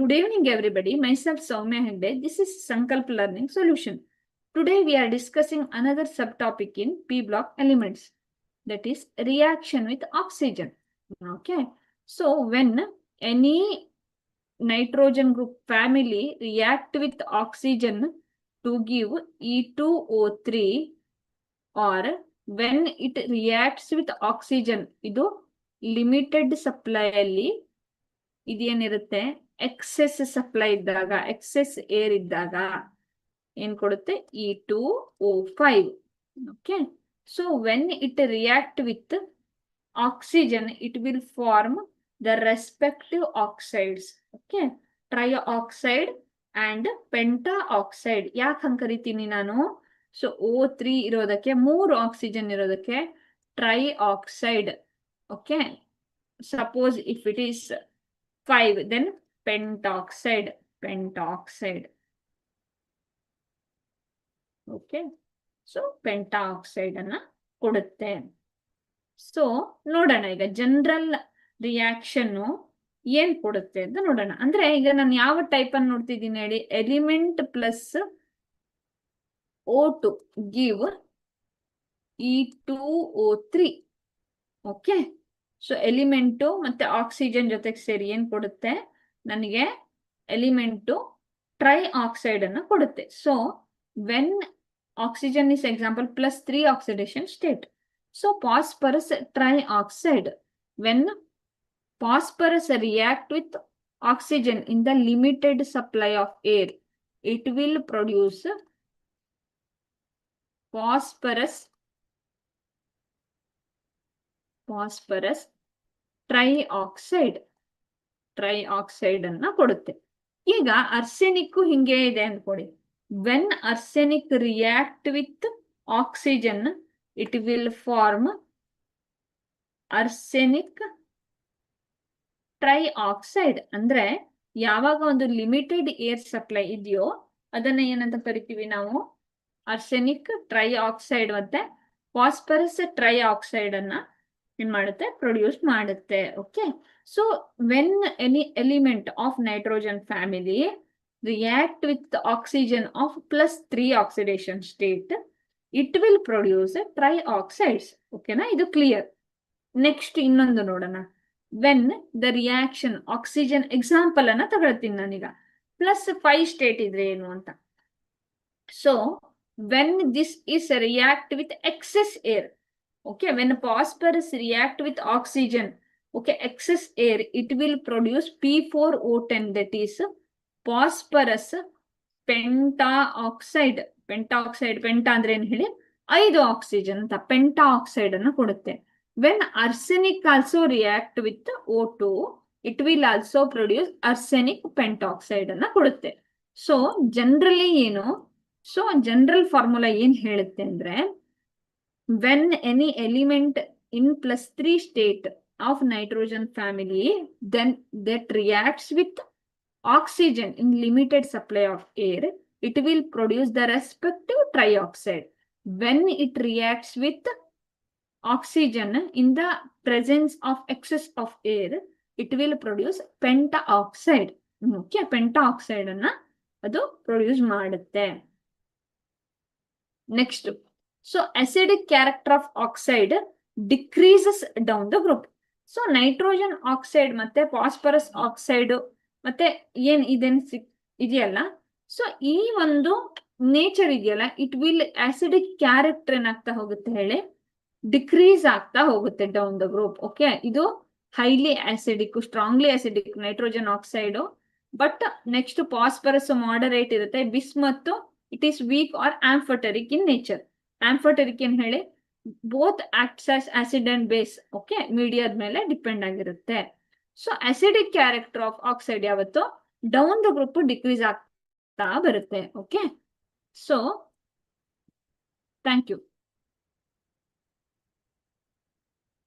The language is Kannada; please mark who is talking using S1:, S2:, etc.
S1: Good evening, everybody. Myself, Soumya Hegde. This is Sankalp Learning Solution. Today, we are discussing another subtopic in P block elements, that is reaction with oxygen. Okay. So, when any nitrogen group family react with oxygen to give E2O3, or when it reacts with oxygen, ಇದು limited supply ಅಲ್ಲಿ ಇದೇನಿರುತ್ತೆ, ಎಕ್ಸೆಸ್ ಸಪ್ಲೈ ಇದ್ದಾಗ, ಎಕ್ಸೆಸ್ ಏರ್ ಇದ್ದಾಗ ಏನ್ ಕೊಡುತ್ತೆ, E2O5. Okay. So when it react with oxygen it will form the respective oxides. Okay, tri oxide and penta oxide. ಯಾಕೆ ಹಂಗೆ ಕರಿತೀನಿ ನಾನು? ಸೊ O3 ಇರೋದಕ್ಕೆ, 3 ಆಕ್ಸಿಜನ್ ಇರೋದಕ್ಕೆ try oxide. Okay, suppose if it is 5, then pentoxide. Okay, so pentoxide ಅನ್ನ ಕೊಡುತ್ತೆ. ಸೊ ನೋಡೋಣ ಈಗ ಜನರಲ್ ರಿಯಾಕ್ಷನ್ ಏನ್ ಕೊಡುತ್ತೆ ಅಂತ ನೋಡೋಣ. ಅಂದ್ರೆ ಈಗ ನಾನು ಯಾವ ಟೈಪ್ ಅನ್ನು ನೋಡ್ತಿದ್ದೀನಿ ಹೇಳಿ, element plus O2 give E2O3. Okay, so element ಮತ್ತೆ ಆಕ್ಸಿಜನ್ ಜೊತೆಗೆ ಸೇರಿ ಏನ್ ಕೊಡುತ್ತೆ, ನನಗೆ ಎಲಿಮೆಂಟು ಟ್ರೈ ಆಕ್ಸೈಡ್ ಅನ್ನು ಕೊಡುತ್ತೆ. So when oxygen is example +3 oxidation state. So phosphorus trioxide, when phosphorus react with oxygen in the limited supply of air, it will produce phosphorus trioxide ಅನ್ನ ಕೊಡುತ್ತೆ. ಈಗ ಅರ್ಸೆನಿಕ್ ಹಿಂಗೆ ಇದೆ ಅನ್ಕೊಡಿ. When arsenic react with oxygen it will form arsenic trioxide. ಅಂದ್ರೆ ಯಾವಾಗ ಒಂದು ಲಿಮಿಟೆಡ್ ಏರ್ ಸಪ್ಲೈ ಇದೆಯೋ ಅದನ್ನ ಏನಂತ ಕರಿತೀವಿ ನಾವು, ಅರ್ಸೆನಿಕ್ ಟ್ರೈಆಕ್ಸೈಡ್ ಮತ್ತೆ ಫಾಸ್ಫರಸ್ ಟ್ರೈಆಕ್ಸೈಡ್ ಅನ್ನ ಏನ್ ಮಾಡುತ್ತೆ, ಪ್ರೊಡ್ಯೂಸ್ ಮಾಡುತ್ತೆ. Okay, so when any element of nitrogen family react with oxygen of +3 oxidation state, it will produce trioxides. ಓಕೆನಾ, ಇದು ಕ್ಲಿಯರ್. ನೆಕ್ಸ್ಟ್ ಇನ್ನೊಂದು ನೋಡೋಣ. When the reaction oxygen example ಅನ್ನ ತಗೊಳ್ತೀನಿ ನಾನೀಗ. +5 ಸ್ಟೇಟ್ ಇದ್ರೆ ಏನು ಅಂತ. So when this is react with excess air. Okay, when phosphorus react with oxygen, okay, excess air, it will produce P4O10, that is phosphorus pentaoxide. ಪೆಂಟಾ ಅಂದ್ರೆ ಏನ್ ಹೇಳಿ, 5 ಆಕ್ಸಿಜನ್ ಅಂತ ಪೆಂಟಾ ಆಕ್ಸೈಡ್ ಅನ್ನು ಕೊಡುತ್ತೆ. When arsenic also react with O2, it will also produce arsenic pentoxide ಅನ್ನ ಕೊಡುತ್ತೆ. ಸೊ ಜನರಲಿ ಏನು, ಸೊ ಜನರಲ್ ಫಾರ್ಮುಲಾ ಏನ್ ಹೇಳುತ್ತೆ ಅಂದ್ರೆ, when any element in +3 state of nitrogen family then that reacts with oxygen in limited supply of air, it will produce the respective trioxide. When it reacts with oxygen in the presence of excess of air, it will produce pentaoxide. Okay, pentaoxide ಅನ್ನ ಅದು ಪ್ರೊಡ್ಯೂಸ್ ಮಾಡುತ್ತೆ. Next, so acidic character of oxide decreases down the group. So nitrogen oxide ಮತ್ತೆ phosphorus oxide ಮತ್ತೆ ಏನ್ ಇದೆಯಲ್ಲ, ಸೊ ಈ ಒಂದು ನೇಚರ್ ಇದೆಯಲ್ಲ, ಇಟ್ ವಿಲ್ ಆಸಿಡಿಕ್ ಕ್ಯಾರೆಕ್ಟರ್ ಏನಾಗ್ತಾ ಹೋಗುತ್ತೆ ಹೇಳಿ, ಡಿಕ್ರೀಸ್ ಆಗ್ತಾ ಹೋಗುತ್ತೆ ಡೌನ್ ದ ಗ್ರೂಪ್. ಓಕೆ, ಇದು highly acidic, strongly acidic nitrogen oxide. But next phosphorus moderate ಇರುತ್ತೆ. Bismuth it is weak or amphoteric in nature. Amphoteric ಏನ್ ಹೇಳಿ, both acts as acid and base. Okay, ಮೀಡಿಯಾದ ಮೇಲೆ ಡಿಪೆಂಡ್ ಆಗಿರುತ್ತೆ. So acidic character of oxide ಯಾವತ್ತು ಡೌನ್ ದ ಗ್ರೂಪ್ ಡಿಕ್ರೀಸ್ ಆಗ್ತಾ ಬರುತ್ತೆ. Okay, so thank you.